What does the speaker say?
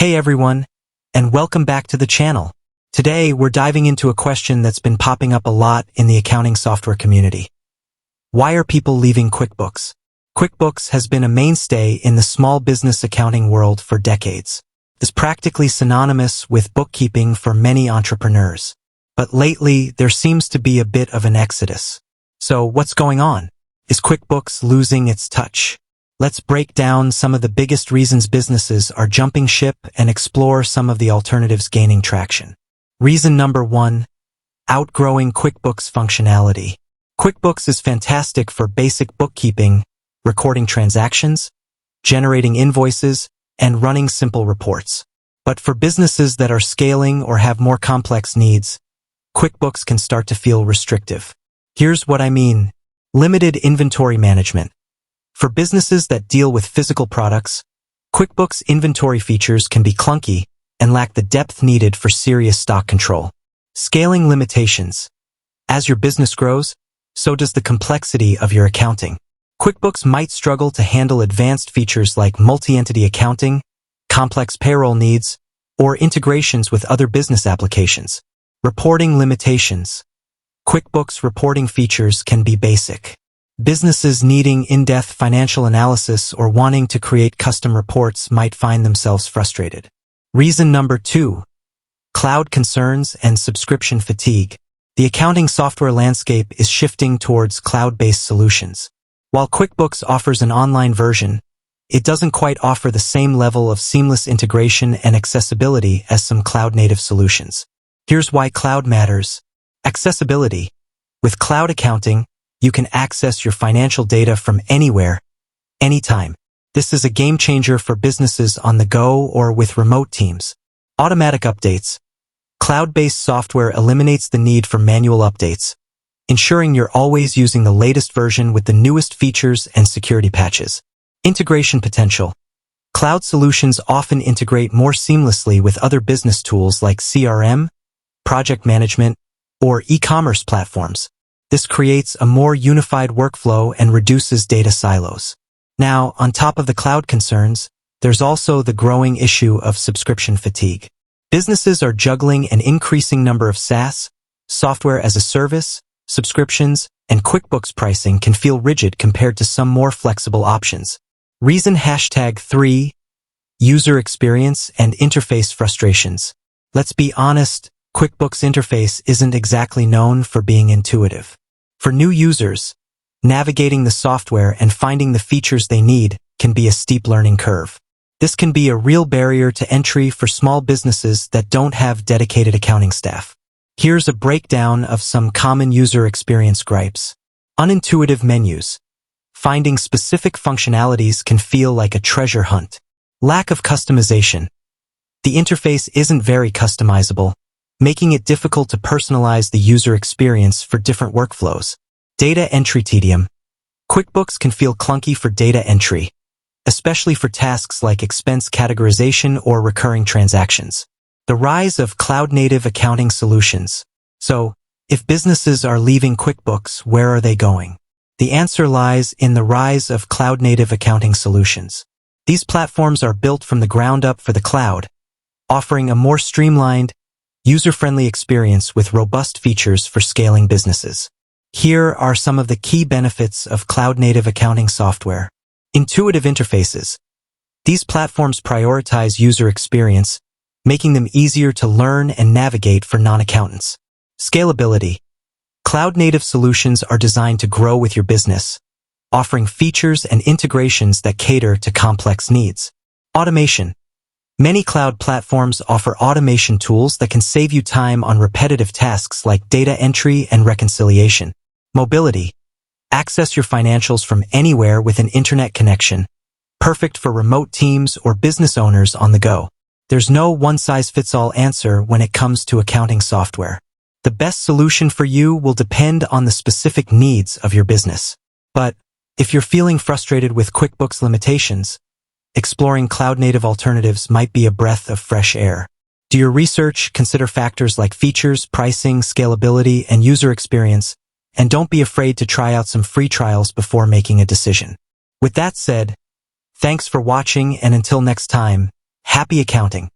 Hey everyone, and welcome back to the channel. Today, we're diving into a question that's been popping up a lot in the accounting software community. Why are people leaving QuickBooks? QuickBooks has been a mainstay in the small business accounting world for decades. It's practically synonymous with bookkeeping for many entrepreneurs. But lately, there seems to be a bit of an exodus. So what's going on? Is QuickBooks losing its touch? Let's break down some of the biggest reasons businesses are jumping ship and explore some of the alternatives gaining traction. Reason number 1, outgrowing QuickBooks functionality. QuickBooks is fantastic for basic bookkeeping, recording transactions, generating invoices, and running simple reports. But for businesses that are scaling or have more complex needs, QuickBooks can start to feel restrictive. Here's what I mean. Limited inventory management. For businesses that deal with physical products, QuickBooks inventory features can be clunky and lack the depth needed for serious stock control. Scaling limitations. As your business grows, so does the complexity of your accounting. QuickBooks might struggle to handle advanced features like multi-entity accounting, complex payroll needs, or integrations with other business applications. Reporting limitations. QuickBooks reporting features can be basic. Businesses needing in-depth financial analysis or wanting to create custom reports might find themselves frustrated. Reason number 2, cloud concerns and subscription fatigue. The accounting software landscape is shifting towards cloud-based solutions. While QuickBooks offers an online version, it doesn't quite offer the same level of seamless integration and accessibility as some cloud-native solutions. Here's why cloud matters. Accessibility. With cloud accounting, you can access your financial data from anywhere, anytime. This is a game changer for businesses on the go or with remote teams. Automatic updates. Cloud-based software eliminates the need for manual updates, ensuring you're always using the latest version with the newest features and security patches. Integration potential. Cloud solutions often integrate more seamlessly with other business tools like CRM, project management, or e-commerce platforms. This creates a more unified workflow and reduces data silos. Now, on top of the cloud concerns, there's also the growing issue of subscription fatigue. Businesses are juggling an increasing number of SaaS, software as a service, subscriptions, and QuickBooks pricing can feel rigid compared to some more flexible options. Reason #3, user experience and interface frustrations. Let's be honest, QuickBooks interface isn't exactly known for being intuitive. For new users, navigating the software and finding the features they need can be a steep learning curve. This can be a real barrier to entry for small businesses that don't have dedicated accounting staff. Here's a breakdown of some common user experience gripes. Unintuitive menus. Finding specific functionalities can feel like a treasure hunt. Lack of customization. The interface isn't very customizable, making it difficult to personalize the user experience for different workflows. Data entry tedium. QuickBooks can feel clunky for data entry, especially for tasks like expense categorization or recurring transactions. The rise of cloud-native accounting solutions. So, if businesses are leaving QuickBooks, where are they going? The answer lies in the rise of cloud-native accounting solutions. These platforms are built from the ground up for the cloud, offering a more streamlined, user-friendly experience with robust features for scaling businesses. Here are some of the key benefits of cloud-native accounting software. Intuitive interfaces. These platforms prioritize user experience, making them easier to learn and navigate for non-accountants. Scalability. Cloud-native solutions are designed to grow with your business, offering features and integrations that cater to complex needs. Automation. Many cloud platforms offer automation tools that can save you time on repetitive tasks like data entry and reconciliation. Mobility. Access your financials from anywhere with an internet connection, perfect for remote teams or business owners on the go. There's no one-size-fits-all answer when it comes to accounting software. The best solution for you will depend on the specific needs of your business. But if you're feeling frustrated with QuickBooks limitations, exploring cloud-native alternatives might be a breath of fresh air. Do your research, consider factors like features, pricing, scalability, and user experience, and don't be afraid to try out some free trials before making a decision. With that said, thanks for watching, and until next time, Happy accounting!